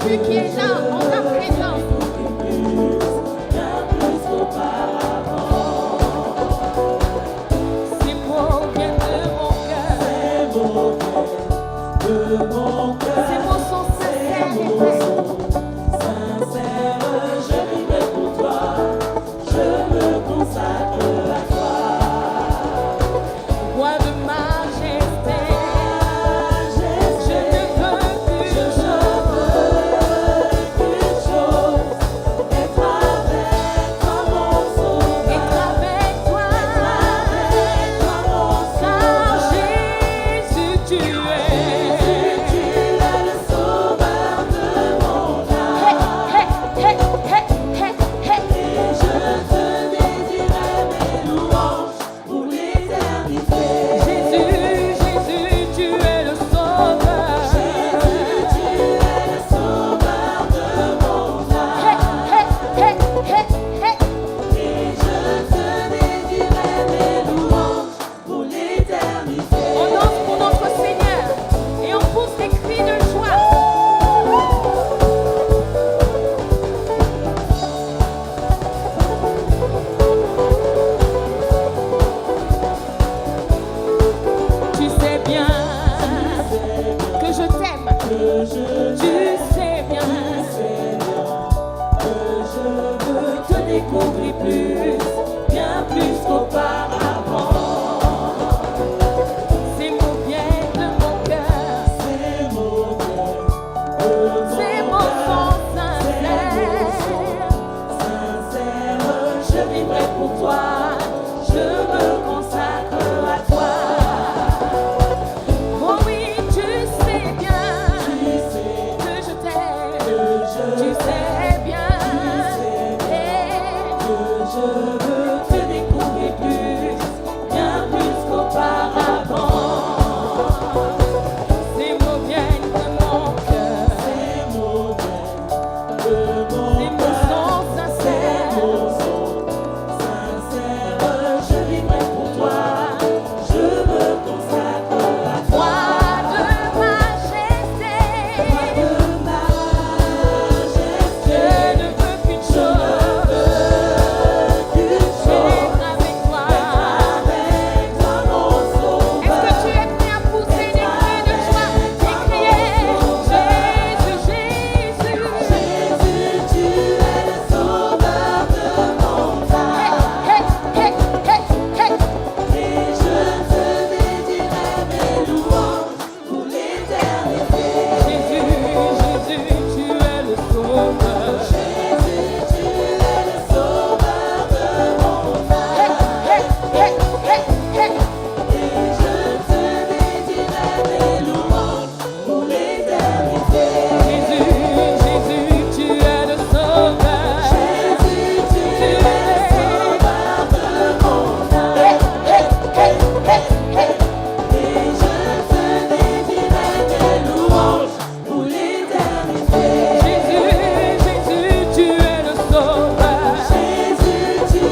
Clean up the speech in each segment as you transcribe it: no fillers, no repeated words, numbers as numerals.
Jésus qui est là en ta présence. Ces mots viennent de mon cœur. Ces mots sont sincères et vrais. Je vivrai pour toi, je me consacre à toi. Roi de majesté, je ne veux qu'une chose, Être avec toi, mon sauveur. être avec toi, car Jésus tu es. Tu es le sauveur de mon âme. Hey, hey, hey, hey, hey, hey. Et je te dédierai mes louanges pour l'éternité. Jésus, Jésus, tu es le sauveur. Jésus, tu es le sauveur de mon Hey, âme. hey, hey, hey, hey. Et je te dédierai mes louanges pour l'éternité. On danse pour notre Seigneur et on pousse des cris de joie. Tu sais bien que je t'aime. Tu sais bien Que je veux te découvrir plus, bien plus qu'auparavant. ces mots viennent de mon cœur. Ces mots Ces mots sont sincères. sincères, je vivrai pour toi, je me consacre à toi. Oh oui, tu sais bien Tu sais que je t'aime. que Tu sais bien je veux te découvrir plus, bien plus qu'auparavant. ces mots viennent de mon cœur. Ces mots de mon Ces mots sont sincères. sincères, je vivrai pour toi, je me consacre à toi. Roi de majesté, De majesté, je ne veux qu'une chose, être avec toi. avec toi, mon sauveur. Est-ce que tu es prêt à pousser des cris de joie et crier Jésus, Jésus? Jésus, tu es le sauveur de mon âme. Hey, hey, hey, hey, hey. Et je te dédierai mes louanges pour l'éternité. Jésus, Jésus, tu es le sauveur. Jésus, tu es le sauveur de mon Hey, âme. hey, hey, hey, hey. Et je te dédierai mes louanges pour l'éternité. Jésus, Jésus, tu es le sauveur. Jésus, tu es le sauveur de mon âme. Hey, hey, hey, hey, hey. Et je te dédierai mes louanges pour l'éternité. Jésus, Jésus, tu es le sauveur. Jésus, tu es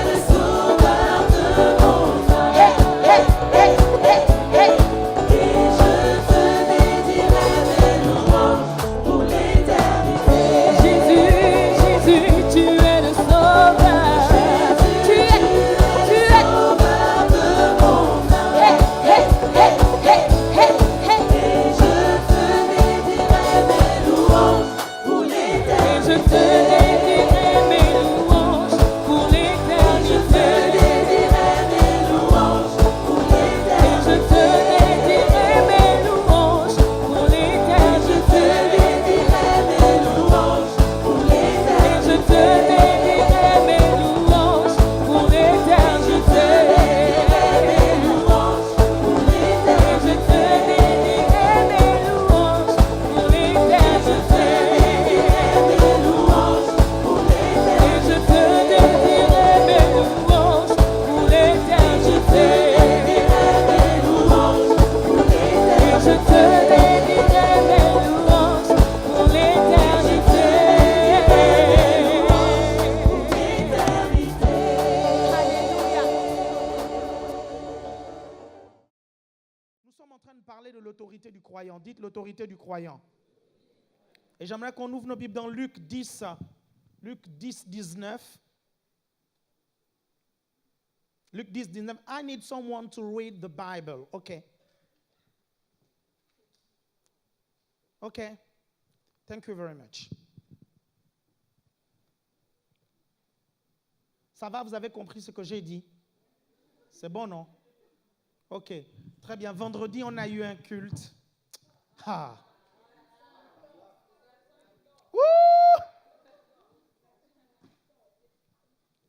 le sauveur de mon âme. Hey, hey, hey, hey, hey. Et je te dédierai mes louanges pour l'éternité. Jésus, Jésus, tu es le sauveur. Tu es, Sauveur de mon âme. hey, hey, hey, hey, hey, hey. Et je te dédierai mes louanges pour Et l'éternité. je te dédierai mes louanges pour Je te l'éternité. dédierai mes louanges pour Et je l'éternité. te dédierai mes louanges pour Je te l'éternité. dédierai mes louanges pour Et je l'éternité. te dédierai mes louanges pour l'éternité. Mes louanges pour Et l'éternité. je te dédierai mes louanges pour l'éternité. Mes louanges pour l'éternité. Et je te dédierai mes louanges pour l'éternité. Mes louanges pour Et je l'éternité. te dédierai mes louanges pour l'éternité. Alléluia. Nous sommes en train de parler de l'autorité du croyant. Dites l'autorité du croyant. Et j'aimerais qu'on ouvre nos Bibles dans Luc 10, 19. Luc 10, 19. I need someone to read the Bible. Okay. Okay. Thank you very much. Ça va, vous avez compris ce que j'ai dit? C'est bon, non? Ok. Très bien. Vendredi, on a eu un culte. Ah. Wouh!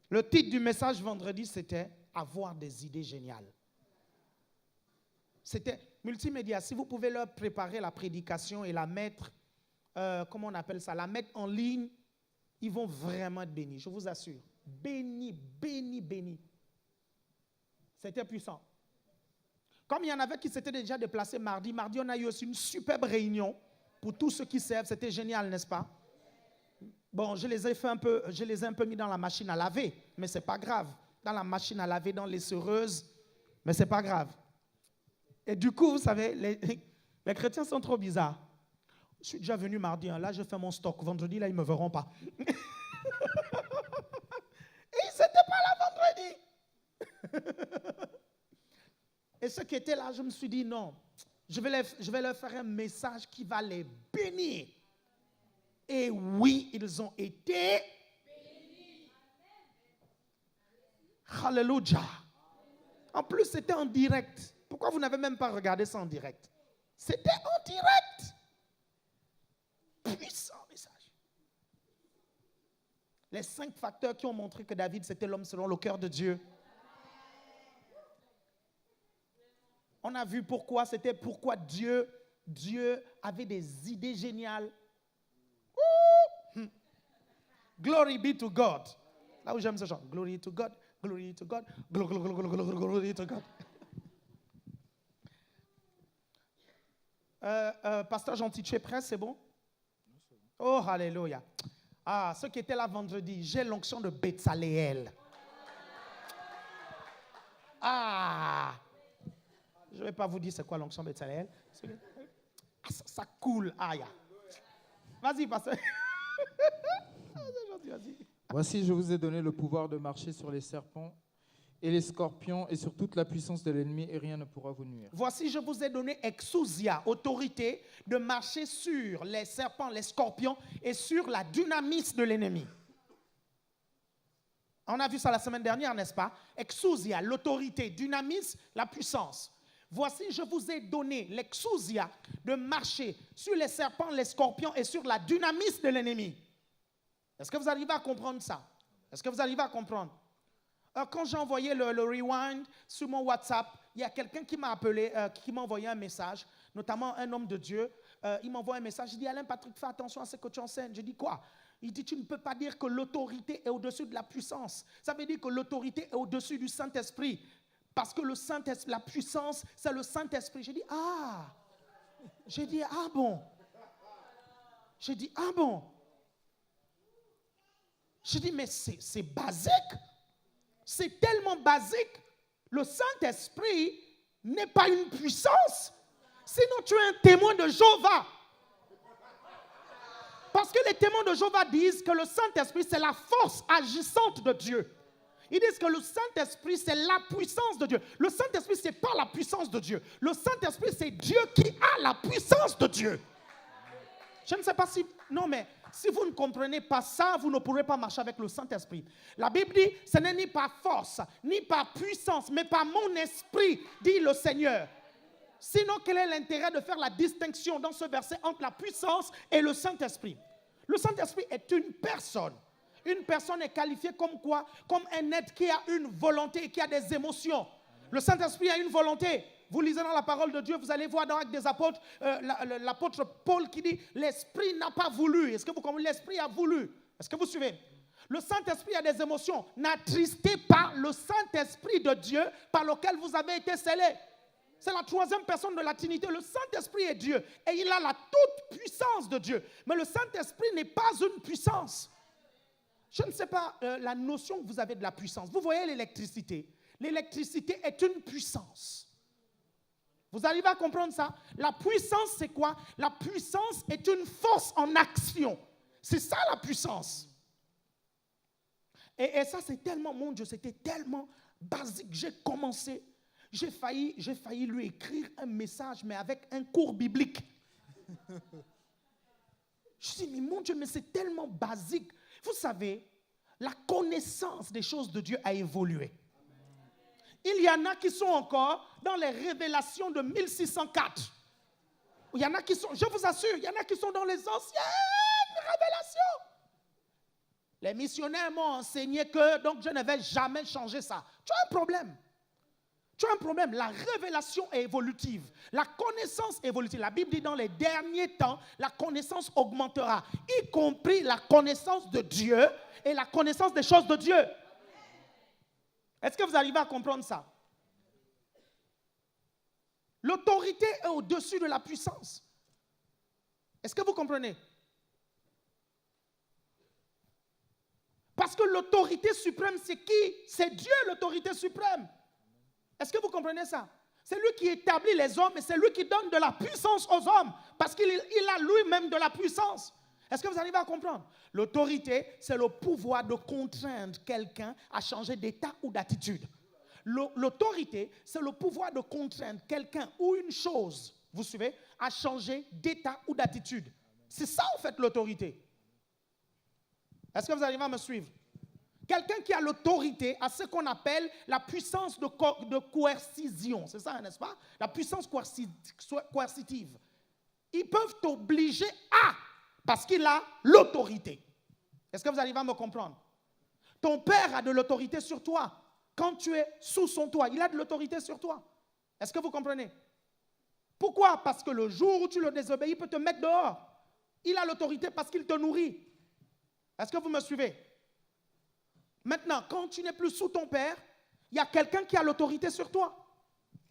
Le titre du message vendredi, c'était « Avoir des idées géniales ». C'était multimédia. Si vous pouvez leur préparer la prédication et la mettre, comment on appelle ça, la mettre en ligne, ils vont vraiment être bénis, je vous assure. Bénis, bénis, bénis. C'était puissant. Comme il y en avait qui s'étaient déjà déplacés mardi, on a eu aussi une superbe réunion pour tous ceux qui servent. C'était génial, n'est-ce pas? Bon, je les ai un peu mis dans la machine à laver, mais ce n'est pas grave. Dans la machine à laver, dans les sereuses, mais ce n'est pas grave. Et du coup, vous savez, les chrétiens sont trop bizarres. Je suis déjà venu mardi, hein, là je fais mon stock. Vendredi, là, ils ne me verront pas. Et ils n'étaient pas là vendredi. Et ceux qui étaient là, je me suis dit, non, je vais leur faire un message qui va les bénir. Et oui, ils ont été bénis. Alléluia. En plus, c'était en direct. Pourquoi vous n'avez même pas regardé ça en direct? C'était en direct. Puissant message. Les 5 facteurs qui ont montré que David, c'était l'homme selon le cœur de Dieu. On a vu pourquoi, c'était pourquoi Dieu avait des idées géniales. Glory be to God. Là où j'aime ce chant. Glory to God, glory to God, glory to God. Pasteur Gentil, tu es prêt, c'est bon? Oh, alléluia. Ah, ceux qui étaient là vendredi, j'ai l'onction de Betsaléel. Ah, je ne vais pas vous dire c'est quoi l'onction de Betsaléel. Ça coule. Aïe. Vas-y, pasteur. Vas-y. Voici, je vous ai donné le pouvoir de marcher sur les serpents et les scorpions et sur toute la puissance de l'ennemi et rien ne pourra vous nuire. Voici, je vous ai donné exousia, autorité de marcher sur les serpents, les scorpions et sur la dynamis de l'ennemi. On a vu ça la semaine dernière, n'est-ce pas? Exousia, l'autorité, dynamis, la puissance. Voici, je vous ai donné l'exousia de marcher sur les serpents, les scorpions et sur la dynamis de l'ennemi. Est-ce que vous arrivez à comprendre ça? Est-ce que vous arrivez à comprendre? Quand j'ai envoyé le rewind sur mon WhatsApp, il y a quelqu'un qui m'a appelé, qui m'a envoyé un message, notamment un homme de Dieu. Il m'envoie un message, il dit, Alain Patrick, fais attention à ce que tu enseignes. Je dis quoi? Il dit, tu ne peux pas dire que l'autorité est au-dessus de la puissance. Ça veut dire que l'autorité est au-dessus du Saint-Esprit. Parce que le Saint-Esprit, la puissance, c'est le Saint-Esprit. J'ai dit, ah. J'ai dit, ah bon. J'ai dit, ah bon. J'ai dit, mais c'est basique. C'est tellement basique. Le Saint-Esprit n'est pas une puissance. Sinon, tu es un témoin de Jéhovah. Parce que les témoins de Jéhovah disent que le Saint-Esprit, c'est la force agissante de Dieu. Ils disent que le Saint-Esprit, c'est la puissance de Dieu. Le Saint-Esprit, ce n'est pas la puissance de Dieu. Le Saint-Esprit, c'est Dieu qui a la puissance de Dieu. Je ne sais pas si... Non, mais si vous ne comprenez pas ça, vous ne pourrez pas marcher avec le Saint-Esprit. La Bible dit, ce n'est ni par force, ni par puissance, mais par mon esprit, dit le Seigneur. Sinon, quel est l'intérêt de faire la distinction dans ce verset entre la puissance et le Saint-Esprit? Le Saint-Esprit est une personne. Une personne est qualifiée comme quoi? Comme un être qui a une volonté et qui a des émotions. Le Saint-Esprit a une volonté. Vous lisez dans la parole de Dieu, vous allez voir dans Actes des Apôtres, l'apôtre Paul qui dit, l'Esprit n'a pas voulu. Est-ce que vous comprenez? L'Esprit a voulu. Est-ce que vous suivez? Le Saint-Esprit a des émotions. N'attristez pas le Saint-Esprit de Dieu par lequel vous avez été scellés. C'est la troisième personne de la Trinité. Le Saint-Esprit est Dieu et il a la toute puissance de Dieu. Mais le Saint-Esprit n'est pas une puissance. Je ne sais pas la notion que vous avez de la puissance. Vous voyez l'électricité. L'électricité est une puissance. Vous arrivez à comprendre ça? La puissance, c'est quoi? La puissance est une force en action. C'est ça la puissance. Et ça, c'est tellement, mon Dieu, c'était tellement basique. J'ai failli lui écrire un message, mais avec un cours biblique. Je dis, mais mon Dieu, mais c'est tellement basique. Vous savez, la connaissance des choses de Dieu a évolué. Il y en a qui sont encore dans les révélations de 1604. Il y en a qui sont, je vous assure, il y en a qui sont dans les anciennes révélations. Les missionnaires m'ont enseigné que, donc je ne vais jamais changer ça. Tu as un problème. Tu as un problème. La révélation est évolutive. La connaissance est évolutive. La Bible dit dans les derniers temps, la connaissance augmentera, y compris la connaissance de Dieu et la connaissance des choses de Dieu. Est-ce que vous arrivez à comprendre ça? L'autorité est au-dessus de la puissance. Est-ce que vous comprenez? Parce que l'autorité suprême, c'est qui? C'est Dieu, l'autorité suprême. Est-ce que vous comprenez ça? C'est lui qui établit les hommes et c'est lui qui donne de la puissance aux hommes. Parce qu'il a lui-même de la puissance. Est-ce que vous arrivez à comprendre? L'autorité, c'est le pouvoir de contraindre quelqu'un à changer d'état ou d'attitude. L'autorité, c'est le pouvoir de contraindre quelqu'un ou une chose, vous suivez, à changer d'état ou d'attitude. C'est ça, en fait, l'autorité. Est-ce que vous arrivez à me suivre? Quelqu'un qui a l'autorité a ce qu'on appelle la puissance de coercition. C'est ça, n'est-ce pas? La puissance coercitive. Ils peuvent t'obliger à, parce qu'il a l'autorité. Est-ce que vous arrivez à me comprendre? Ton père a de l'autorité sur toi. Quand tu es sous son toit, il a de l'autorité sur toi. Est-ce que vous comprenez? Pourquoi? Parce que le jour où tu le désobéis, il peut te mettre dehors. Il a l'autorité parce qu'il te nourrit. Est-ce que vous me suivez? Maintenant, quand tu n'es plus sous ton père, il y a quelqu'un qui a l'autorité sur toi.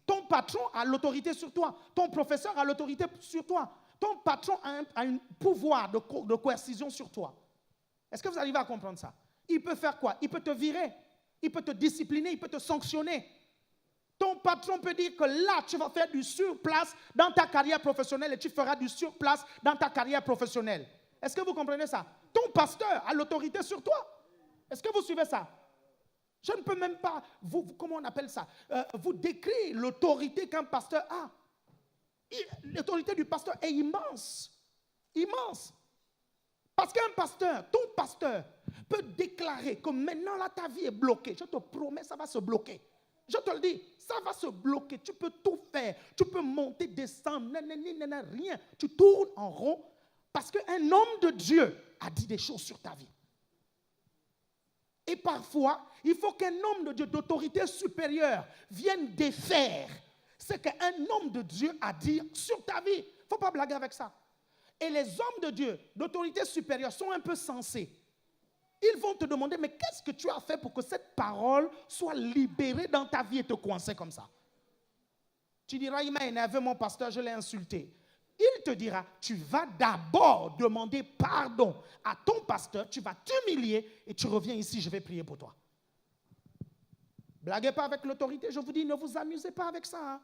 Ton patron a l'autorité sur toi. Ton professeur a l'autorité sur toi. Ton patron a un pouvoir de coercition sur toi. Est-ce que vous arrivez à comprendre ça? Il peut faire quoi? Il peut te virer. Il peut te discipliner. Il peut te sanctionner. Ton patron peut dire que là, tu vas faire du surplace dans ta carrière professionnelle et tu feras du surplace dans ta carrière professionnelle. Est-ce que vous comprenez ça? Ton pasteur a l'autorité sur toi. Est-ce que vous suivez ça? Je ne peux même pas, comment on appelle ça? Vous décrire l'autorité qu'un pasteur a. L'autorité du pasteur est immense. Immense. Parce qu'un pasteur, ton pasteur, peut déclarer que maintenant là ta vie est bloquée. Je te promets, ça va se bloquer. Je te le dis, ça va se bloquer. Tu peux tout faire. Tu peux monter, descendre, rien. Tu tournes en rond parce qu'un homme de Dieu a dit des choses sur ta vie. Et parfois, il faut qu'un homme de Dieu d'autorité supérieure vienne défaire ce qu'un homme de Dieu a dit sur ta vie. Il ne faut pas blaguer avec ça. Et les hommes de Dieu d'autorité supérieure sont un peu sensés. Ils vont te demander, mais qu'est-ce que tu as fait pour que cette parole soit libérée dans ta vie et te coincer comme ça? Tu diras, il m'a énervé mon pasteur, je l'ai insulté. Il te dira, tu vas d'abord demander pardon à ton pasteur, tu vas t'humilier et tu reviens ici, je vais prier pour toi. Blaguez pas avec l'autorité, je vous dis, ne vous amusez pas avec ça. Hein.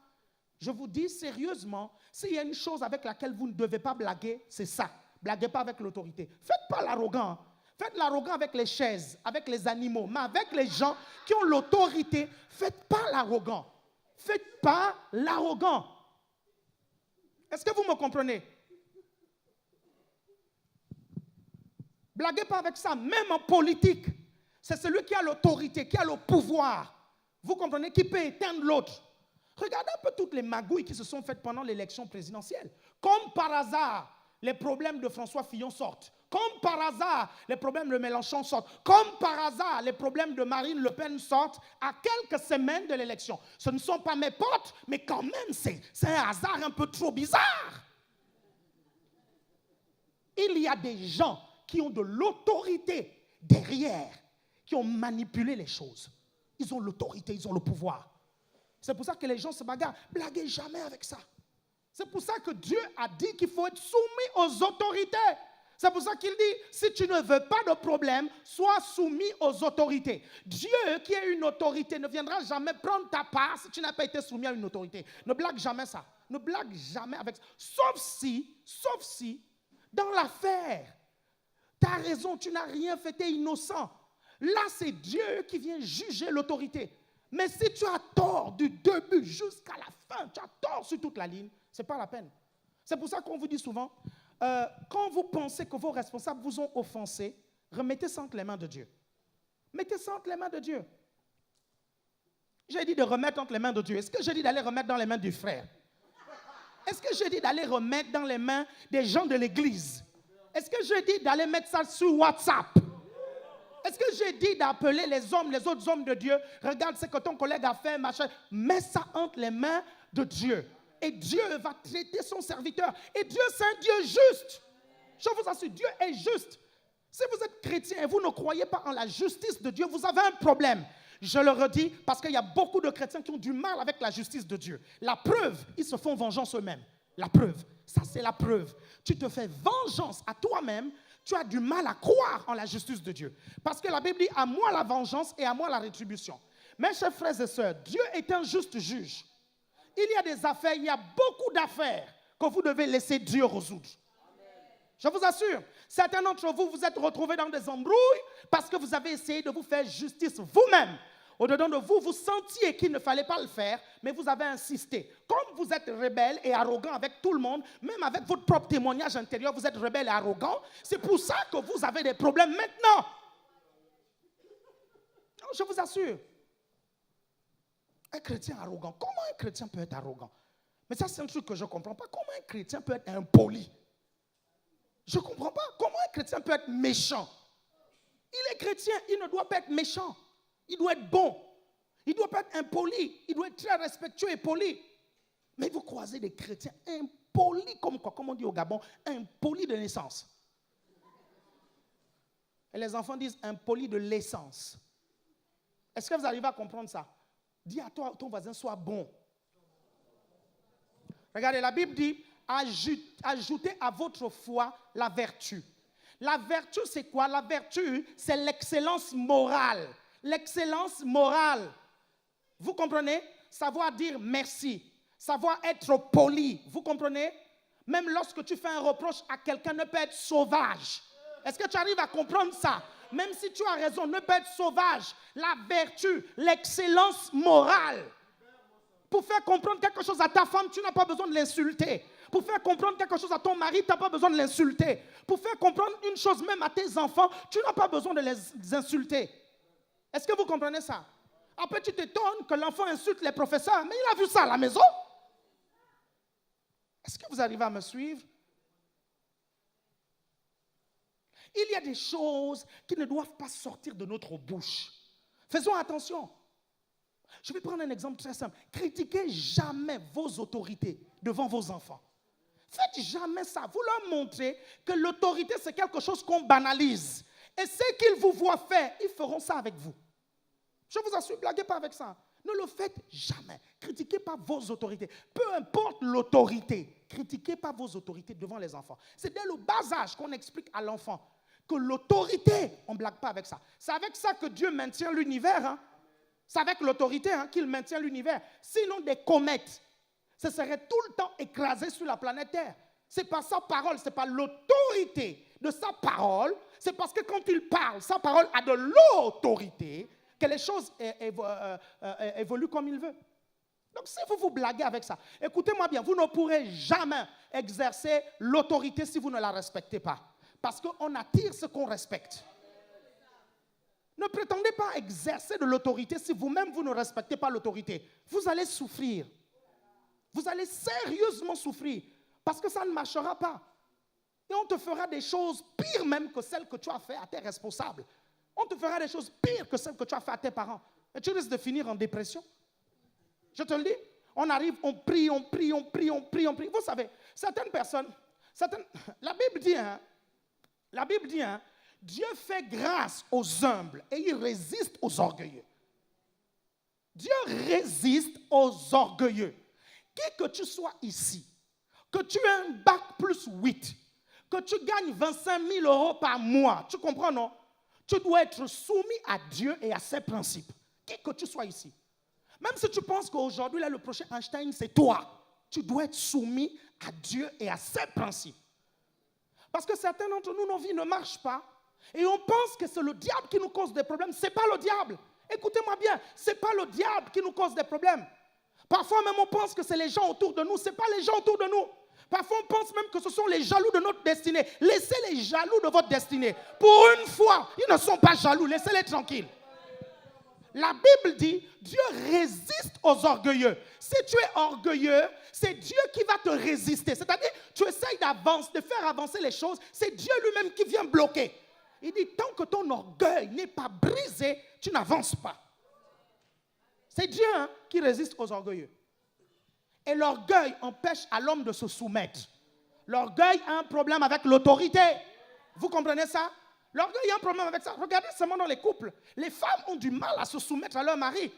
Je vous dis sérieusement, s'il y a une chose avec laquelle vous ne devez pas blaguer, c'est ça. Blaguez pas avec l'autorité. Faites pas l'arrogant. Faites l'arrogant avec les chaises, avec les animaux, mais avec les gens qui ont l'autorité, faites pas l'arrogant. Faites pas l'arrogant. Est-ce que vous me comprenez? Blaguez pas avec ça, même en politique. C'est celui qui a l'autorité, qui a le pouvoir. Vous comprenez? Qui peut éteindre l'autre. Regardez un peu toutes les magouilles qui se sont faites pendant l'élection présidentielle. Comme par hasard, les problèmes de François Fillon sortent. Comme par hasard, les problèmes de Mélenchon sortent. Comme par hasard, les problèmes de Marine Le Pen sortent à quelques semaines de l'élection. Ce ne sont pas mes potes, mais quand même, c'est un hasard un peu trop bizarre. Il y a des gens qui ont de l'autorité derrière, qui ont manipulé les choses. Ils ont l'autorité, ils ont le pouvoir. C'est pour ça que les gens se bagarrent. Blaguez jamais avec ça. C'est pour ça que Dieu a dit qu'il faut être soumis aux autorités. C'est pour ça qu'il dit, si tu ne veux pas de problème, sois soumis aux autorités. Dieu, qui est une autorité, ne viendra jamais prendre ta part si tu n'as pas été soumis à une autorité. Ne blague jamais ça. Ne blague jamais avec ça. Sauf si, dans l'affaire, tu as raison, tu n'as rien fait, tu es innocent. Là, c'est Dieu qui vient juger l'autorité. Mais si tu as tort du début jusqu'à la fin, tu as tort sur toute la ligne, ce n'est pas la peine. C'est pour ça qu'on vous dit souvent, quand vous pensez que vos responsables vous ont offensé, remettez ça entre les mains de Dieu. Mettez ça entre les mains de Dieu. J'ai dit de remettre entre les mains de Dieu. Est-ce que j'ai dit d'aller remettre dans les mains du frère? Est-ce que j'ai dit d'aller remettre dans les mains des gens de l'église? Est-ce que j'ai dit d'aller mettre ça sur WhatsApp? Est-ce que j'ai dit d'appeler les autres hommes de Dieu? Regarde ce que ton collègue a fait, machin. Mets ça entre les mains de Dieu. Et Dieu va traiter son serviteur. Et Dieu, c'est un Dieu juste. Je vous assure, Dieu est juste. Si vous êtes chrétien et vous ne croyez pas en la justice de Dieu, vous avez un problème. Je le redis parce qu'il y a beaucoup de chrétiens qui ont du mal avec la justice de Dieu. La preuve, ils se font vengeance eux-mêmes. La preuve, ça c'est la preuve. Tu te fais vengeance à toi-même, tu as du mal à croire en la justice de Dieu. Parce que la Bible dit, à moi la vengeance et à moi la rétribution. Mes chers frères et sœurs, Dieu est un juste juge. Il y a des affaires, il y a beaucoup d'affaires que vous devez laisser Dieu résoudre. Je vous assure, certains d'entre vous vous êtes retrouvés dans des embrouilles parce que vous avez essayé de vous faire justice vous-même. Au-dedans de vous, vous sentiez qu'il ne fallait pas le faire, mais vous avez insisté. Comme vous êtes rebelle et arrogant avec tout le monde, même avec votre propre témoignage intérieur, vous êtes rebelle et arrogant. C'est pour ça que vous avez des problèmes maintenant. Je vous assure. Un chrétien arrogant. Comment un chrétien peut être arrogant? Mais ça, c'est un truc que je ne comprends pas. Comment un chrétien peut être impoli? Je ne comprends pas. Comment un chrétien peut être méchant? Il est chrétien, il ne doit pas être méchant. Il doit être bon. Il ne doit pas être impoli. Il doit être très respectueux et poli. Mais vous croisez des chrétiens impolis, comme quoi? Comme on dit au Gabon, impolis de naissance. Et les enfants disent impolis de l'essence. Est-ce que vous arrivez à comprendre ça? Dis à toi, ton voisin, sois bon. Regardez, la Bible dit, ajoutez à votre foi la vertu. La vertu, c'est quoi? La vertu, c'est l'excellence morale. L'excellence morale. Vous comprenez? Savoir dire merci. Savoir être poli. Vous comprenez? Même lorsque tu fais un reproche à quelqu'un, ne peut être sauvage. Est-ce que tu arrives à comprendre ça? Même si tu as raison, ne peut être sauvage. La vertu, l'excellence morale. Pour faire comprendre quelque chose à ta femme, tu n'as pas besoin de l'insulter. Pour faire comprendre quelque chose à ton mari, tu n'as pas besoin de l'insulter. Pour faire comprendre une chose même à tes enfants, tu n'as pas besoin de les insulter. Est-ce que vous comprenez ça? Après, tu t'étonnes que l'enfant insulte les professeurs, mais il a vu ça à la maison. Est-ce que vous arrivez à me suivre? Il y a des choses qui ne doivent pas sortir de notre bouche. Faisons attention. Je vais prendre un exemple très simple. Critiquez jamais vos autorités devant vos enfants. Faites jamais ça. Vous leur montrez que l'autorité, c'est quelque chose qu'on banalise. Et ce qu'ils vous voient faire, ils feront ça avec vous. Je vous assure, blaguez pas avec ça. Ne le faites jamais. Critiquez pas vos autorités. Peu importe l'autorité, critiquez pas vos autorités devant les enfants. C'est dès le bas âge qu'on explique à l'enfant que l'autorité, on ne blague pas avec ça. C'est avec ça que Dieu maintient l'univers. Hein. C'est avec l'autorité qu'il maintient l'univers. Sinon, des comètes, ce serait tout le temps écrasé sur la planète Terre. Ce n'est pas sa parole, ce n'est pas l'autorité de sa parole. C'est parce que quand il parle, sa parole a de l'autorité que les choses évoluent comme il veut. Donc, si vous vous blaguez avec ça, écoutez-moi bien, vous ne pourrez jamais exercer l'autorité si vous ne la respectez pas. Parce qu'on attire ce qu'on respecte. Ne prétendez pas exercer de l'autorité si vous-même vous ne respectez pas l'autorité. Vous allez souffrir. Vous allez sérieusement souffrir. Parce que ça ne marchera pas. Et on te fera des choses pires même que celles que tu as fait à tes responsables. On te fera des choses pires que celles que tu as fait à tes parents. Et tu risques de finir en dépression. Je te le dis. On arrive, on prie, on prie, on prie, on prie, on prie. Vous savez, certaines personnes, la Bible dit, Dieu fait grâce aux humbles et il résiste aux orgueilleux. Dieu résiste aux orgueilleux. Qui que tu sois ici, que tu aies un bac plus 8, que tu gagnes 25 000 euros par mois, tu comprends, non? Tu dois être soumis à Dieu et à ses principes. Qui que tu sois ici. Même si tu penses qu'aujourd'hui, là, le prochain Einstein, c'est toi, tu dois être soumis à Dieu et à ses principes. Parce que certains d'entre nous, nos vies ne marchent pas. Et on pense que c'est le diable qui nous cause des problèmes. Ce n'est pas le diable. Écoutez-moi bien, ce n'est pas le diable qui nous cause des problèmes. Parfois même, on pense que c'est les gens autour de nous. Ce n'est pas les gens autour de nous. Parfois, on pense même que ce sont les jaloux de notre destinée. Laissez les jaloux de votre destinée. Pour une fois, ils ne sont pas jaloux. Laissez-les tranquilles. La Bible dit, Dieu résiste aux orgueilleux. Si tu es orgueilleux, c'est Dieu qui va te résister. C'est-à-dire, tu essayes d'avancer, de faire avancer les choses, c'est Dieu lui-même qui vient bloquer. Il dit, tant que ton orgueil n'est pas brisé, tu n'avances pas. C'est Dieu qui résiste aux orgueilleux. Et l'orgueil empêche à l'homme de se soumettre. L'orgueil a un problème avec l'autorité. Vous comprenez ça? L'orgueil a un problème avec ça. Regardez seulement dans les couples. Les femmes ont du mal à se soumettre à leur mari.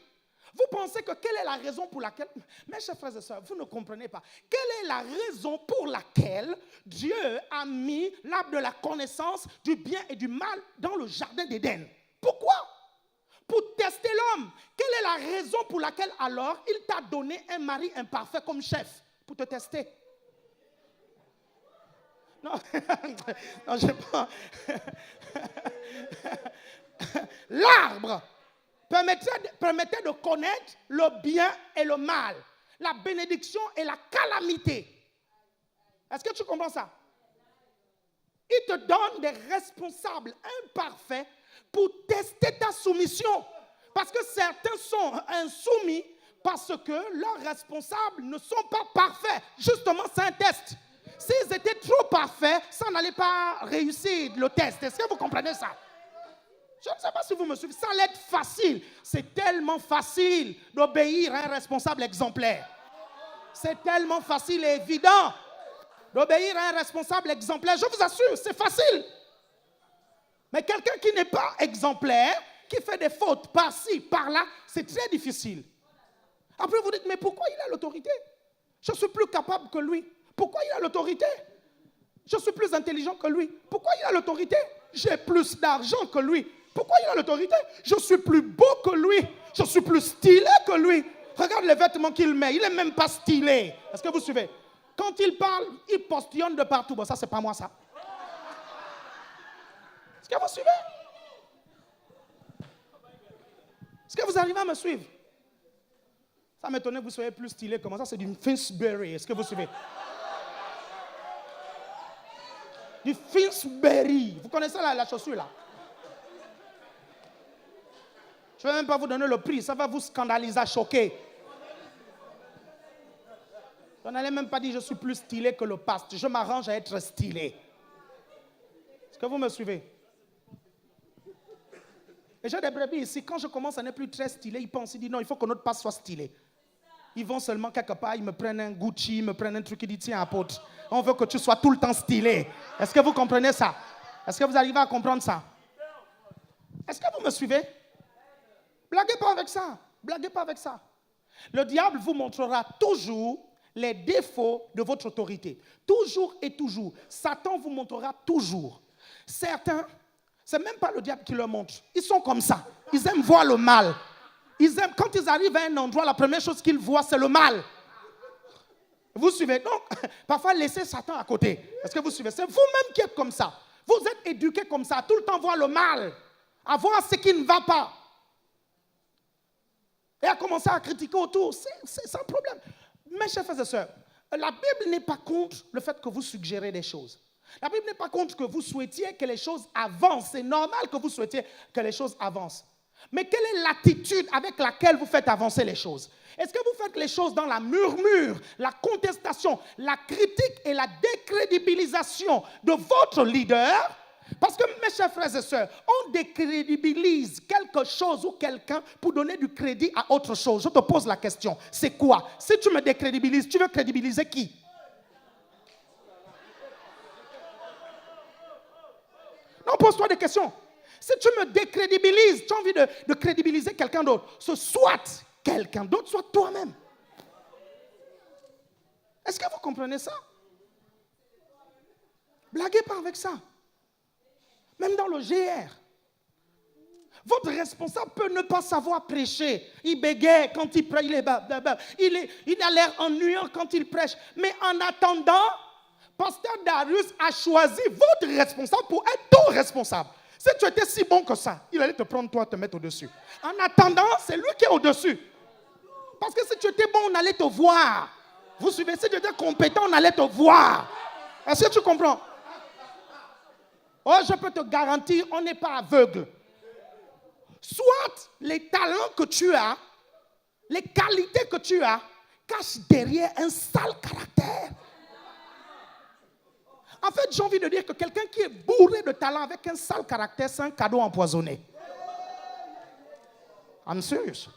Vous pensez que quelle est la raison pour laquelle... Mes chers frères et sœurs, vous ne comprenez pas. Quelle est la raison pour laquelle Dieu a mis l'arbre de la connaissance du bien et du mal dans le jardin d'Éden? Pourquoi? Pour tester l'homme. Quelle est la raison pour laquelle alors il t'a donné un mari imparfait comme chef? Pour te tester. Non, non, je pas. L'arbre permettait de connaître le bien et le mal, la bénédiction et la calamité. Est-ce que tu comprends ça? Il te donne des responsables imparfaits pour tester ta soumission. Parce que certains sont insoumis parce que leurs responsables ne sont pas parfaits. Justement, c'est un test. S'ils étaient trop parfaits, ça n'allait pas réussir le test. Est-ce que vous comprenez ça? Je ne sais pas si vous me suivez. Ça allait être facile. C'est tellement facile d'obéir à un responsable exemplaire. C'est tellement facile et évident d'obéir à un responsable exemplaire. Je vous assure, c'est facile. Mais quelqu'un qui n'est pas exemplaire, qui fait des fautes par-ci, par-là, c'est très difficile. Après, vous dites, mais pourquoi il a l'autorité? Je suis plus capable que lui. Pourquoi il a l'autorité? Je suis plus intelligent que lui. Pourquoi il a l'autorité? J'ai plus d'argent que lui. Pourquoi il a l'autorité? Je suis plus beau que lui. Je suis plus stylé que lui. Regarde les vêtements qu'il met. Il n'est même pas stylé. Est-ce que vous suivez? Quand il parle, il postillonne de partout. Bon, ça, c'est pas moi, ça. Est-ce que vous suivez? Est-ce que vous arrivez à me suivre? Ça m'étonne que vous soyez plus stylé. Comment ça? C'est du Finsbury. Est-ce que vous suivez? Du Finsbury. Vous connaissez la chaussure là? Je ne vais même pas vous donner le prix. Ça va vous scandaliser, choquer. Je n'allais même pas dire je suis plus stylé que le paste. Je m'arrange à être stylé. Est-ce que vous me suivez? Et j'ai des brebis ici. Quand je commence à n'être plus très stylé, ils pensent, ils disent non, il faut que notre paste soit stylé. Ils vont seulement quelque part, ils me prennent un Gucci, ils me prennent un truc, ils disent tiens apôtre, on veut que tu sois tout le temps stylé. Est-ce que vous comprenez ça? Est-ce que vous arrivez à comprendre ça? Est-ce que vous me suivez? Blaguez pas avec ça. Blaguez pas avec ça. Le diable vous montrera toujours les défauts de votre autorité. Toujours et toujours. Satan vous montrera toujours. Certains, c'est même pas le diable qui leur montre. Ils sont comme ça. Ils aiment voir le mal. Quand ils arrivent à un endroit, la première chose qu'ils voient, c'est le mal. Vous suivez? Donc, parfois, laissez Satan à côté. Est-ce que vous suivez? C'est vous-même qui êtes comme ça. Vous êtes éduqués comme ça, tout le temps voir le mal, à voir ce qui ne va pas. Et à commencer à critiquer autour. C'est un problème. Mes chers frères et sœurs, la Bible n'est pas contre le fait que vous suggérez des choses. La Bible n'est pas contre que vous souhaitiez que les choses avancent. C'est normal que vous souhaitiez que les choses avancent. Mais quelle est l'attitude avec laquelle vous faites avancer les choses? Est-ce que vous faites les choses dans la murmure, la contestation, la critique et la décrédibilisation de votre leader? Parce que, mes chers frères et sœurs, on décrédibilise quelque chose ou quelqu'un pour donner du crédit à autre chose. Je te pose la question, c'est quoi? Si tu me décrédibilises, tu veux crédibiliser qui? Non, pose-toi des questions. Si tu me décrédibilises, tu as envie de crédibiliser quelqu'un d'autre. Soit quelqu'un d'autre, soit toi-même. Est-ce que vous comprenez ça? Blaguez pas avec ça. Même dans le GR. Votre responsable peut ne pas savoir prêcher. Il bégaye quand il prêche. Il a l'air ennuyant quand il prêche. Mais en attendant, Pasteur Darius a choisi votre responsable pour être ton responsable. Si tu étais si bon que ça, il allait te prendre toi, te mettre au-dessus. En attendant, c'est lui qui est au-dessus. Parce que si tu étais bon, on allait te voir. Vous suivez? Si tu étais compétent, on allait te voir. Est-ce que tu comprends? Oh, je peux te garantir, on n'est pas aveugle. Soit les talents que tu as, les qualités que tu as, cachent derrière un sale caractère. En fait, j'ai envie de dire que quelqu'un qui est bourré de talent avec un sale caractère, c'est un cadeau empoisonné. I'm serious.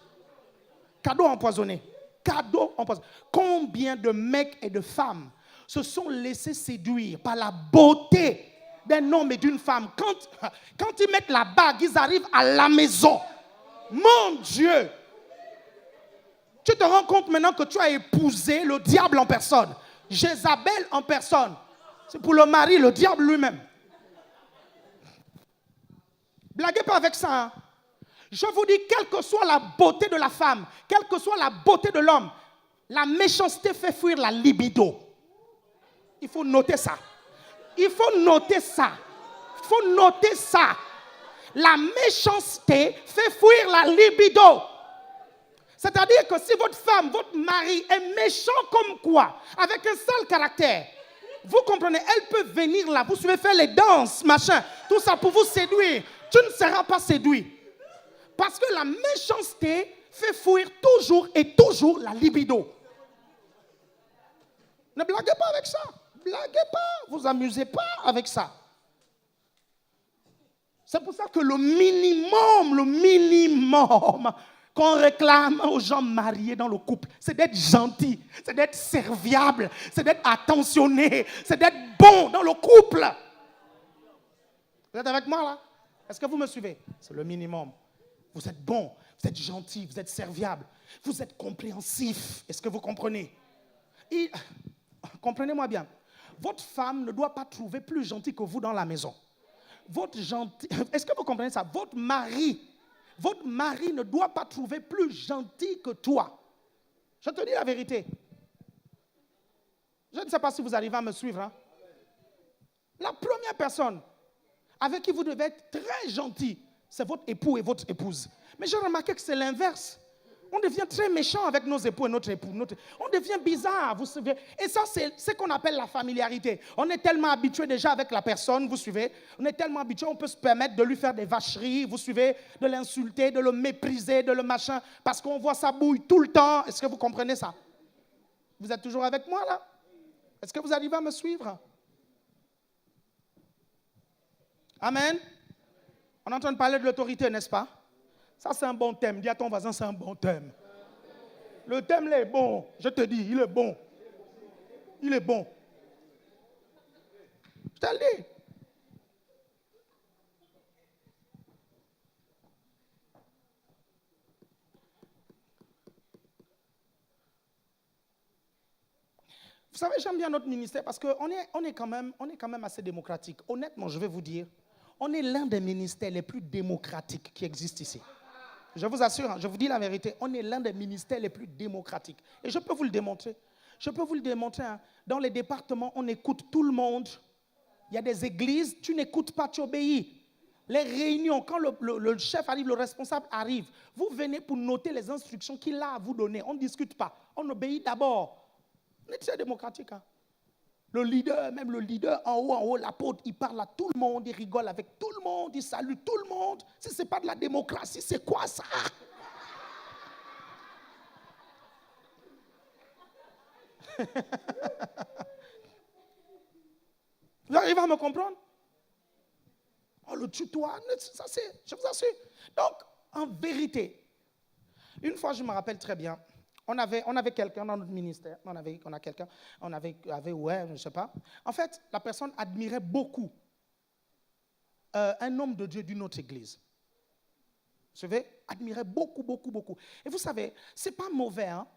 Cadeau empoisonné. Cadeau empoisonné. Combien de mecs et de femmes se sont laissés séduire par la beauté d'un homme et d'une femme. Quand ils mettent la bague, ils arrivent à la maison. Mon Dieu! Tu te rends compte maintenant que tu as épousé le diable en personne. Jézabel en personne. C'est pour le mari, le diable lui-même. Blaguez pas avec ça. Hein? Je vous dis, quelle que soit la beauté de la femme, quelle que soit la beauté de l'homme, la méchanceté fait fuir la libido. Il faut noter ça. Il faut noter ça. Il faut noter ça. La méchanceté fait fuir la libido. C'est-à-dire que si votre femme, votre mari est méchant comme quoi, avec un sale caractère, vous comprenez, elle peut venir là, vous pouvez faire les danses, machin, tout ça pour vous séduire. Tu ne seras pas séduit. Parce que la méchanceté fait fuir toujours et toujours la libido. Ne blaguez pas avec ça. Blaguez pas, vous amusez pas avec ça. C'est pour ça que le minimum qu'on réclame aux gens mariés dans le couple, c'est d'être gentil, c'est d'être serviable, c'est d'être attentionné, c'est d'être bon dans le couple. Vous êtes avec moi là? Est-ce que vous me suivez? C'est le minimum. Vous êtes bon, vous êtes gentil, vous êtes serviable, vous êtes compréhensif. Est-ce que vous comprenez? Comprenez-moi bien. Votre femme ne doit pas trouver plus gentil que vous dans la maison. Est-ce que vous comprenez ça? Votre mari ne doit pas trouver plus gentil que toi. Je te dis la vérité. Je ne sais pas si vous arrivez à me suivre. Hein? La première personne avec qui vous devez être très gentil, c'est votre époux et votre épouse. Mais j'ai remarqué que c'est l'inverse. On devient très méchant avec nos époux et notre époux. On devient bizarre, vous savez. Et ça, c'est ce qu'on appelle la familiarité. On est tellement habitué déjà avec la personne, vous suivez. On est tellement habitué, on peut se permettre de lui faire des vacheries, vous suivez, de l'insulter, de le mépriser, de le machin, parce qu'on voit sa bouille tout le temps. Est-ce que vous comprenez ça? Vous êtes toujours avec moi, là? Est-ce que vous arrivez à me suivre? Amen. On est en train de parler de l'autorité, n'est-ce pas? Ça, c'est un bon thème. Dis à ton voisin, c'est un bon thème. Le thème, là, est bon. Je te dis, il est bon. Il est bon. Je te le dis. Vous savez, j'aime bien notre ministère parce qu'on est quand même assez démocratique. Honnêtement, je vais vous dire, on est l'un des ministères les plus démocratiques qui existent ici. Je vous assure, je vous dis la vérité, on est l'un des ministères les plus démocratiques. Et je peux vous le démontrer. Je peux vous le démontrer. Hein. Dans les départements, on écoute tout le monde. Il y a des églises, tu n'écoutes pas, tu obéis. Les réunions, quand le chef arrive, le responsable arrive, vous venez pour noter les instructions qu'il a à vous donner. On ne discute pas, on obéit d'abord. On est très démocratique. Hein. Le leader, même le leader en haut, l'apôtre, il parle à tout le monde, il rigole avec tout le monde, il salue tout le monde. Si ce n'est pas de la démocratie, c'est quoi ça? Vous arrivez à me comprendre? Oh, le tutoie, ça c'est, je vous assure. Donc, en vérité, une fois, je me rappelle très bien, on avait quelqu'un dans notre ministère, ouais, je ne sais pas. En fait, la personne admirait beaucoup un homme de Dieu d'une autre église. Vous savez, admirait beaucoup. Et vous savez, ce n'est pas mauvais hein,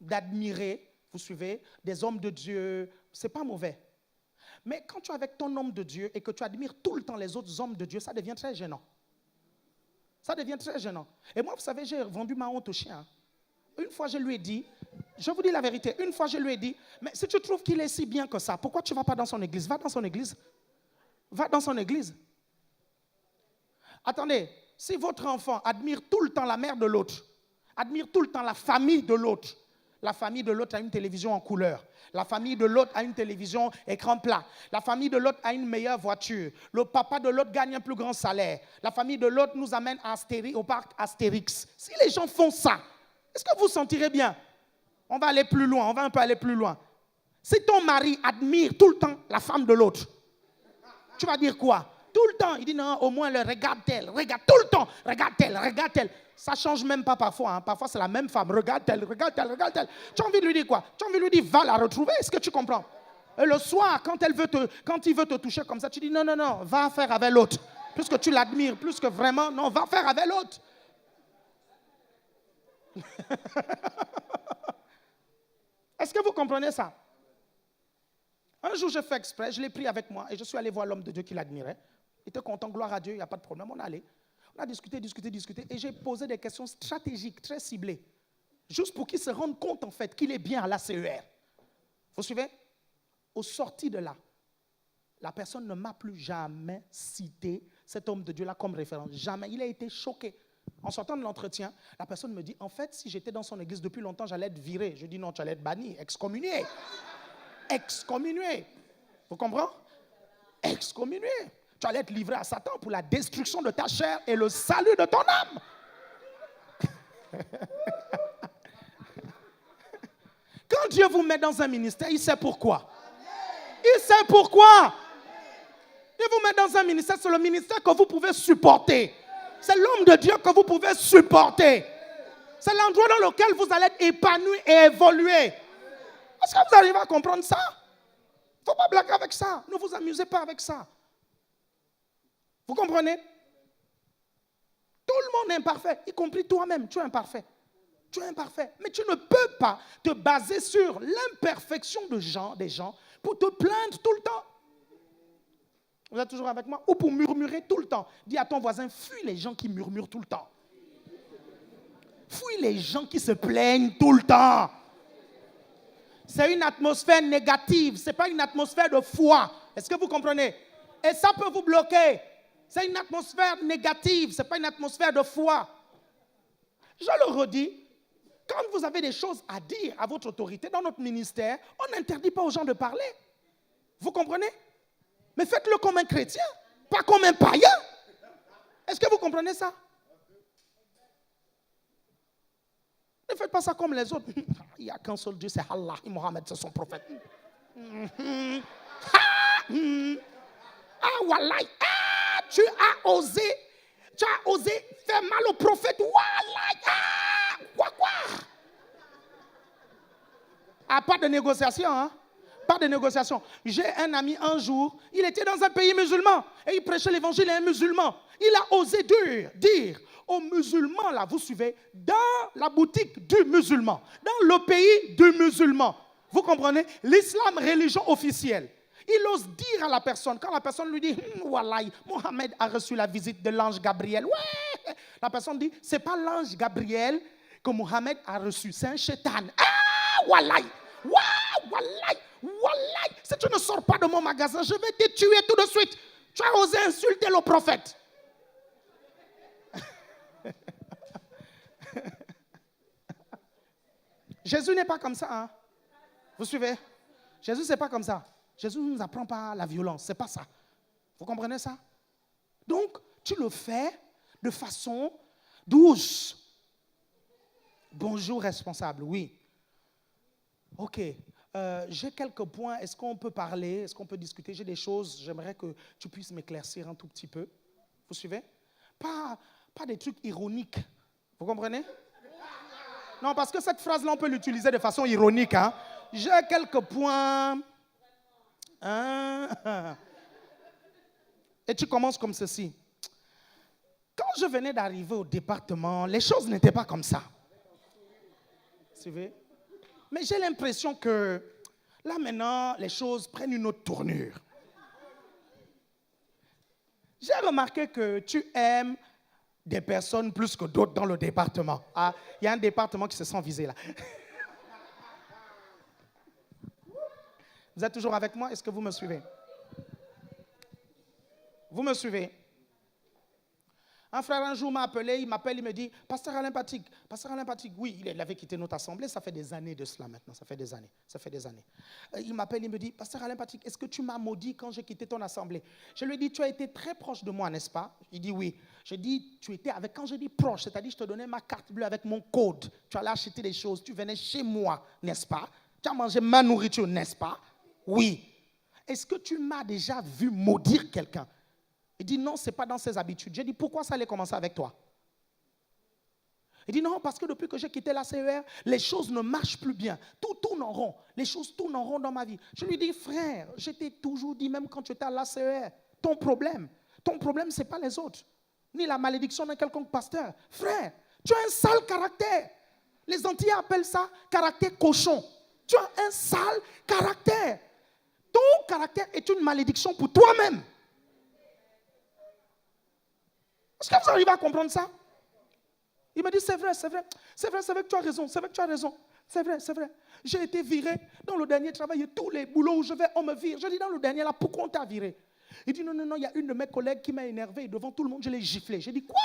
d'admirer, vous suivez, des hommes de Dieu, ce n'est pas mauvais. Mais quand tu es avec ton homme de Dieu et que tu admires tout le temps les autres hommes de Dieu, ça devient très gênant. Ça devient très gênant. Et moi, vous savez, j'ai vendu ma honte au chien. Une fois, je lui ai dit, je vous dis la vérité, une fois, je lui ai dit, mais si tu trouves qu'il est si bien que ça, pourquoi tu ne vas pas dans son église? Va dans son église. Va dans son église. Attendez, si votre enfant admire tout le temps la mère de l'autre, admire tout le temps la famille de l'autre a une télévision en couleur. La famille de l'autre a une télévision écran plat. La famille de l'autre a une meilleure voiture. Le papa de l'autre gagne un plus grand salaire. La famille de l'autre nous amène au parc Astérix. Si les gens font ça, est-ce que vous sentirez bien? On va aller plus loin, on va un peu aller plus loin. Si ton mari admire tout le temps la femme de l'autre, tu vas dire quoi? Tout le temps, il dit non, au moins, regarde-t-elle, regarde tout le temps, regarde-t-elle, regarde-t-elle. Ça ne change même pas parfois, hein. Parfois c'est la même femme, regarde-t-elle, regarde-t-elle, regarde-t-elle. Tu as envie de lui dire quoi? Tu as envie de lui dire, va la retrouver, est-ce que tu comprends? Et le soir, quand il veut te toucher comme ça, tu dis non, non, non, va faire avec l'autre. Plus que tu l'admires, plus que vraiment, non, va faire avec l'autre. Est-ce que vous comprenez ça? Un jour, j'ai fait exprès, je l'ai pris avec moi et je suis allé voir l'homme de Dieu qui l'admirait. Il était content, gloire à Dieu, il n'y a pas de problème. On est allé. On a discuté et j'ai posé des questions stratégiques, très ciblées, juste pour qu'il se rende compte en fait qu'il est bien à l'ACER. Vous suivez? Au sorti de là, la personne ne m'a plus jamais cité cet homme de Dieu-là comme référence. Jamais. Il a été choqué. En sortant de l'entretien, la personne me dit, en fait, si j'étais dans son église depuis longtemps, j'allais être viré. Je dis non, tu allais être banni, excommunié. Excommunié. Vous comprenez? Excommunié. Tu allais être livré à Satan pour la destruction de ta chair et le salut de ton âme. Quand Dieu vous met dans un ministère, il sait pourquoi. Il sait pourquoi. Il vous met dans un ministère, c'est le ministère que vous pouvez supporter. C'est l'homme de Dieu que vous pouvez supporter. C'est l'endroit dans lequel vous allez être épanoui et évoluer. Est-ce que vous arrivez à comprendre ça? Il ne faut pas blaguer avec ça. Ne vous amusez pas avec ça. Vous comprenez? Tout le monde est imparfait, y compris toi-même. Tu es imparfait. Tu es imparfait. Mais tu ne peux pas te baser sur l'imperfection des gens pour te plaindre tout le temps. Vous êtes toujours avec moi? Ou pour murmurer tout le temps. Dis à ton voisin, fuis les gens qui murmurent tout le temps. Fuis les gens qui se plaignent tout le temps. C'est une atmosphère négative. Ce n'est pas une atmosphère de foi. Est-ce que vous comprenez? Et ça peut vous bloquer. C'est une atmosphère négative. Ce n'est pas une atmosphère de foi. Je le redis. Quand vous avez des choses à dire à votre autorité dans notre ministère, on n'interdit pas aux gens de parler. Vous comprenez? Mais faites-le comme un chrétien, pas comme un païen. Est-ce que vous comprenez ça? Ne faites pas ça comme les autres. Il n'y a qu'un seul Dieu, c'est Allah. Et Mohammed, c'est son prophète. Ah, wallahi. Ah, tu as osé faire mal au prophète. Wallahi. Ah, quoi. Ah, pas de négociation, hein? Pas de négociation. J'ai un ami un jour, il était dans un pays musulman et il prêchait l'évangile à un musulman. Il a osé dire aux musulmans, là, vous suivez, dans la boutique du musulman, dans le pays du musulman. Vous comprenez? L'islam, religion officielle. Il ose dire à la personne, quand la personne lui dit, wallahi, Mohammed a reçu la visite de l'ange Gabriel. Ouais! La personne dit, c'est pas l'ange Gabriel que Mohammed a reçu, c'est un shaitan. Ah, wallahi! Wallahi! Wallahi, si tu ne sors pas de mon magasin, je vais te tuer tout de suite. Tu as osé insulter le prophète. Jésus n'est pas comme ça. Hein? Vous suivez? Jésus, c'est pas comme ça. Jésus ne nous apprend pas la violence. C'est pas ça. Vous comprenez ça? Donc, tu le fais de façon douce. Bonjour, responsable. Oui. OK. J'ai quelques points. Est-ce qu'on peut parler? Est-ce qu'on peut discuter? J'ai des choses. J'aimerais que tu puisses m'éclaircir un tout petit peu. Vous suivez? Pas des trucs ironiques. Vous comprenez? Non, parce que cette phrase-là, on peut l'utiliser de façon ironique. Hein? J'ai quelques points. Hein? Et tu commences comme ceci. Quand je venais d'arriver au département, les choses n'étaient pas comme ça. Vous suivez? Mais j'ai l'impression que là maintenant, les choses prennent une autre tournure. J'ai remarqué que tu aimes des personnes plus que d'autres dans le département. Ah, il y a un département qui se sent visé là. Vous êtes toujours avec moi? Est-ce que vous me suivez? Vous me suivez? Un frère un jour m'a appelé, il m'appelle, il me dit, Pasteur Alain Patrick, oui, il avait quitté notre assemblée, ça fait des années de cela maintenant, ça fait des années. Il m'appelle, il me dit, Pasteur Alain Patrick, est-ce que tu m'as maudit quand j'ai quitté ton assemblée? Je lui ai dit, tu as été très proche de moi, n'est-ce pas? Il dit oui. Je dis, tu étais avec, quand je dis proche, c'est-à-dire je te donnais ma carte bleue avec mon code, tu allais acheter des choses, tu venais chez moi, n'est-ce pas? Tu as mangé ma nourriture, n'est-ce pas? Oui. Est-ce que tu m'as déjà vu maudire quelqu'un? Il dit non, ce n'est pas dans ses habitudes. J'ai dit pourquoi ça allait commencer avec toi? Il dit non, parce que depuis que j'ai quitté la CER, les choses ne marchent plus bien. Tout tourne en rond. Les choses tournent en rond dans ma vie. Je lui dis frère, je t'ai toujours dit, même quand tu étais à la CER, ton problème, ce n'est pas les autres, ni la malédiction d'un quelconque pasteur. Frère, tu as un sale caractère. Les Antillais appellent ça caractère cochon. Tu as un sale caractère. Ton caractère est une malédiction pour toi-même. Est-ce que vous arrivez à comprendre ça? Il me dit, c'est vrai que tu as raison, c'est vrai. J'ai été viré dans le dernier travail et tous les boulots où je vais, on me vire. Je dis, dans le dernier là, pourquoi on t'a viré? Il dit, non, il y a une de mes collègues qui m'a énervé et devant tout le monde, je l'ai giflé. J'ai dit, quoi?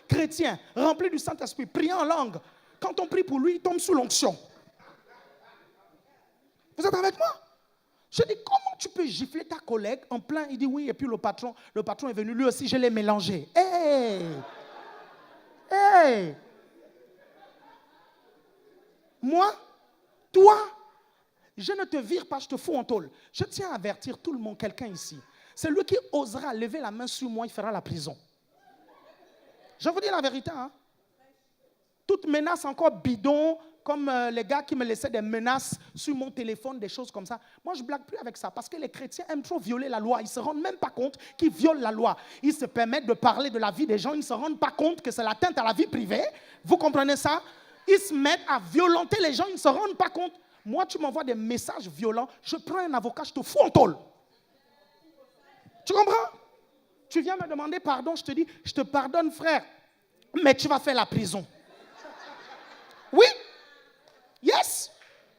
Chrétien, rempli du Saint-Esprit, priant en langue. Quand on prie pour lui, il tombe sous l'onction. Vous êtes avec moi? Je dis, comment tu peux gifler ta collègue en plein? Il dit oui, et puis le patron est venu, lui aussi, je l'ai mélangé. Hey! Moi, toi, je ne te vire pas, je te fous en tôle. Je tiens à avertir tout le monde, quelqu'un ici. Celui qui osera lever la main sur moi, il fera la prison. Je vous dis la vérité, hein? Toute menace encore bidon, comme les gars qui me laissaient des menaces sur mon téléphone, des choses comme ça. Moi, je ne blague plus avec ça parce que les chrétiens aiment trop violer la loi. Ils ne se rendent même pas compte qu'ils violent la loi. Ils se permettent de parler de la vie des gens. Ils ne se rendent pas compte que c'est l'atteinte à la vie privée. Vous comprenez ça? Ils se mettent à violenter les gens. Ils ne se rendent pas compte. Moi, tu m'envoies des messages violents. Je prends un avocat, je te fous en tôle. Tu comprends? Tu viens me demander pardon. Je te dis, je te pardonne, frère. Mais tu vas faire la prison. Oui? Yes.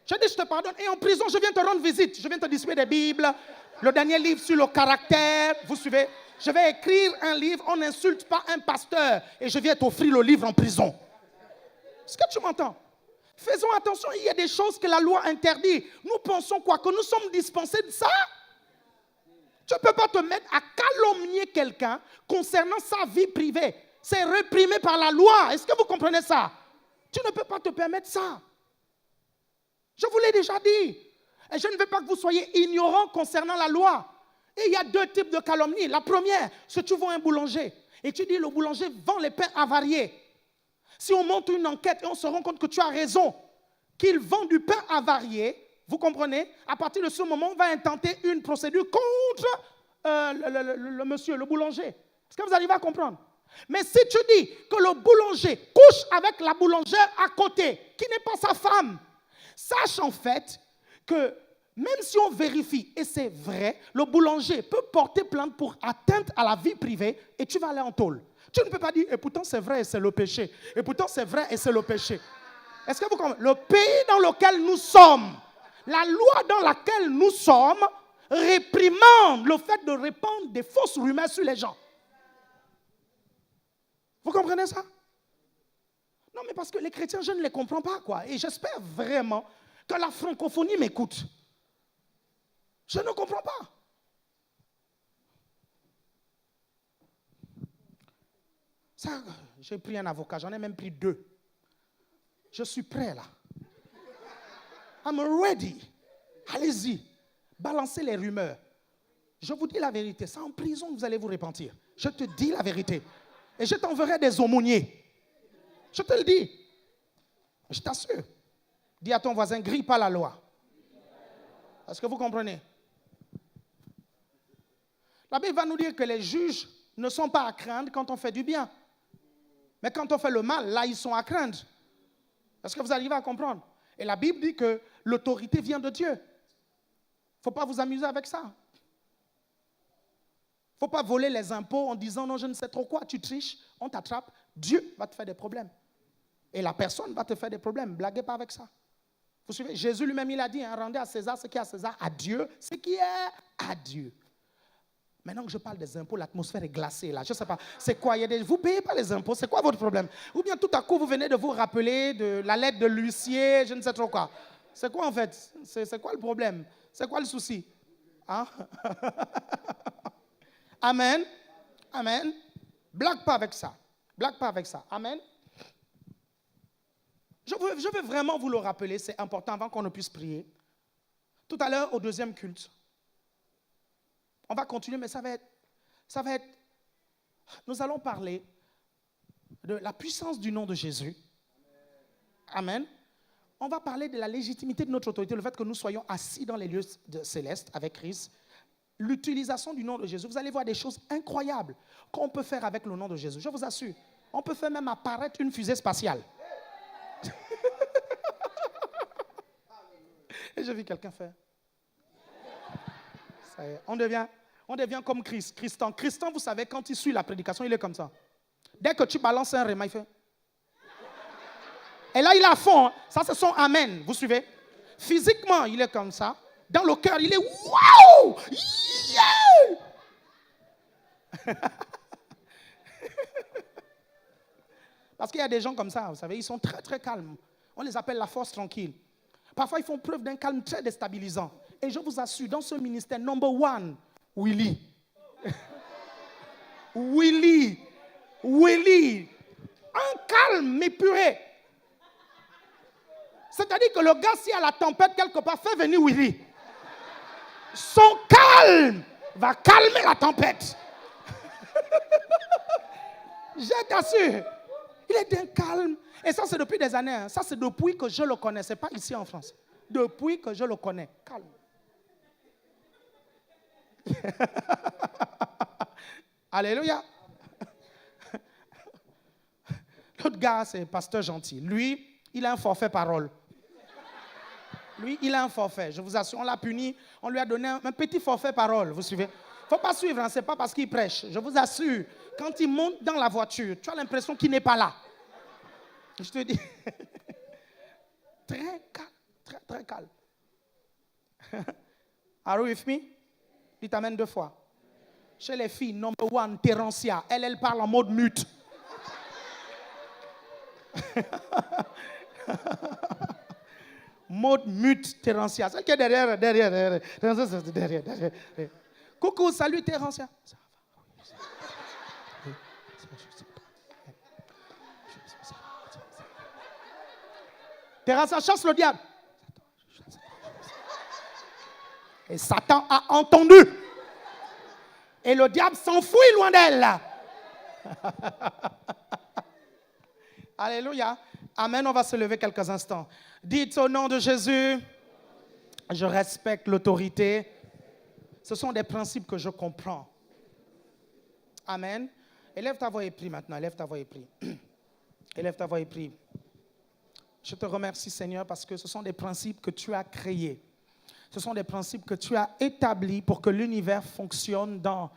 Je dis, je te pardonne. Et en prison, je viens te rendre visite. Je viens te distribuer des Bibles. Le dernier livre sur le caractère. Vous suivez? Je vais écrire un livre. On n'insulte pas un pasteur. Et je viens t'offrir le livre en prison. Est-ce que tu m'entends? Faisons attention. Il y a des choses que la loi interdit. Nous pensons quoi? Que nous sommes dispensés de ça? Tu ne peux pas te mettre à calomnier quelqu'un concernant sa vie privée. C'est réprimé par la loi. Est-ce que vous comprenez ça? Tu ne peux pas te permettre ça. Je vous l'ai déjà dit. Et je ne veux pas que vous soyez ignorants concernant la loi. Et il y a deux types de calomnies. La première, c'est que tu vois un boulanger. Et tu dis, le boulanger vend les pains avariés. Si on monte une enquête et on se rend compte que tu as raison, qu'il vend du pain avarié, vous comprenez? À partir de ce moment, on va intenter une procédure contre le monsieur, le boulanger. Est-ce que vous arrivez à comprendre? Mais si tu dis que le boulanger couche avec la boulangère à côté, qui n'est pas sa femme, sache en fait que même si on vérifie, et c'est vrai, le boulanger peut porter plainte pour atteinte à la vie privée et tu vas aller en tôle. Tu ne peux pas dire, et pourtant c'est vrai et c'est le péché. Et pourtant c'est vrai et c'est le péché. Est-ce que vous comprenez? Le pays dans lequel nous sommes, la loi dans laquelle nous sommes, réprimande le fait de répandre des fausses rumeurs sur les gens. Vous comprenez ça? Non, mais parce que les chrétiens, je ne les comprends pas, quoi. Et j'espère vraiment que la francophonie m'écoute. Je ne comprends pas. Ça, j'ai pris un avocat, j'en ai même pris 2. Je suis prêt, là. I'm ready. Allez-y. Balancez les rumeurs. Je vous dis la vérité. C'est en prison que vous allez vous repentir. Je te dis la vérité. Et je t'enverrai des aumôniers. Je te le dis. Je t'assure. Dis à ton voisin, grille pas la loi. Est-ce que vous comprenez? La Bible va nous dire que les juges ne sont pas à craindre quand on fait du bien. Mais quand on fait le mal, là, ils sont à craindre. Est-ce que vous arrivez à comprendre? Et la Bible dit que l'autorité vient de Dieu. Il ne faut pas vous amuser avec ça. faut pas voler les impôts en disant non, je ne sais trop quoi. Tu triches, on t'attrape. Dieu va te faire des problèmes. Et la personne va te faire des problèmes. Blaguez pas avec ça. Vous suivez? Jésus lui-même, il a dit, hein, rendez à César ce qui est à César, à Dieu ce qui est à Dieu. Maintenant que je parle des impôts, l'atmosphère est glacée là. Je ne sais pas, c'est quoi? Vous ne payez pas les impôts, c'est quoi votre problème? Ou bien tout à coup, vous venez de vous rappeler de la lettre de l'huissier, je ne sais trop quoi. C'est quoi en fait? C'est quoi le problème? C'est quoi le souci? Hein? Amen. Amen. Blague pas avec ça. Blague pas avec ça. Amen. Je veux vraiment vous le rappeler, c'est important avant qu'on ne puisse prier. Tout à l'heure, au deuxième culte, on va continuer, mais ça va être, nous allons parler de la puissance du nom de Jésus. Amen. On va parler de la légitimité de notre autorité, le fait que nous soyons assis dans les lieux célestes avec Christ. L'utilisation du nom de Jésus. Vous allez voir des choses incroyables qu'on peut faire avec le nom de Jésus. Je vous assure, on peut faire même apparaître une fusée spatiale. Et j'ai vu quelqu'un faire. Ça y est, on devient comme Christ. Christian, vous savez, quand il suit la prédication, il est comme ça. Dès que tu balances un réma, il fait. Et là, il est à fond. Hein. Ça, c'est son amen. Vous suivez? Physiquement, il est comme ça. Dans le cœur, il est waouh! Yeah! Parce qu'il y a des gens comme ça, vous savez, ils sont très, très calmes. On les appelle la force tranquille. Parfois, ils font preuve d'un calme très déstabilisant. Et je vous assure, dans ce ministère, number one, Willy. Willy. Un calme épuré. C'est-à-dire que le gars, s'il y a la tempête quelque part, fait venir Willy. Son calme va calmer la tempête. Je t'assure. Il est d'un calme. Et ça, c'est depuis des années. Hein. Ça, c'est depuis que je le connais. Ce n'est pas ici en France. Depuis que je le connais. Calme. Alléluia. L'autre gars, c'est pasteur gentil. Lui, il a un forfait parole. Lui, il a un forfait. Je vous assure, on l'a puni. On lui a donné un petit forfait parole. Vous suivez? Il ne faut pas suivre. Hein, ce n'est pas parce qu'il prêche. Je vous assure, quand il monte dans la voiture, tu as l'impression qu'il n'est pas là. Je te dis. Très calme. Très, très calme. Are you with me? Il t'amène 2 fois. Chez les filles, number one, Terencia. Elle parle en mode mute. Mode mute, Terencia. Celle qui est derrière. Coucou, salut Terencia. Terencia chasse le diable. Et Satan a entendu. Et le diable s'enfuit loin d'elle. Alléluia. Amen. On va se lever quelques instants. Dites au nom de Jésus, je respecte l'autorité. Ce sont des principes que je comprends. Amen. Élève ta voix et prie maintenant. Élève ta voix et prie. Élève ta voix et prie. Je te remercie, Seigneur, parce que ce sont des principes que tu as créés. Ce sont des principes que tu as établis pour que l'univers fonctionne dans,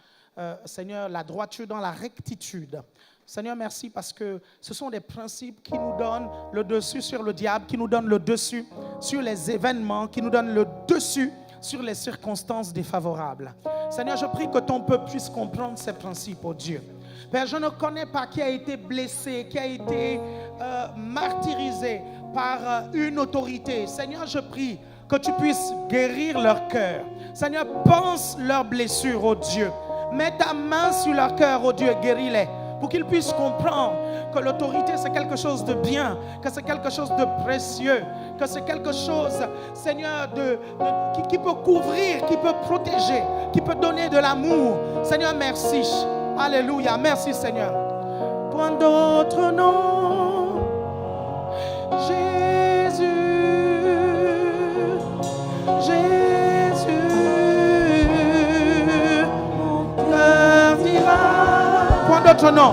Seigneur, la droiture, dans la rectitude. Seigneur, merci parce que ce sont des principes qui nous donnent le dessus sur le diable, qui nous donnent le dessus sur les événements, qui nous donnent le dessus sur les circonstances défavorables. Seigneur, je prie que ton peuple puisse comprendre ces principes, oh Dieu. Père, je ne connais pas qui a été blessé, qui a été martyrisé par une autorité. Seigneur, je prie que tu puisses guérir leur cœur. Seigneur, pense leurs blessures, oh Dieu. Mets ta main sur leur cœur, oh Dieu, guéris-les. Pour qu'ils puissent comprendre que l'autorité c'est quelque chose de bien, que c'est quelque chose de précieux, que c'est quelque chose, Seigneur, qui peut couvrir, qui peut protéger, qui peut donner de l'amour. Seigneur, merci. Alléluia. Merci, Seigneur. Point d'autre nom, Jésus, Jésus, mon cœur dira. Point d'autre nom.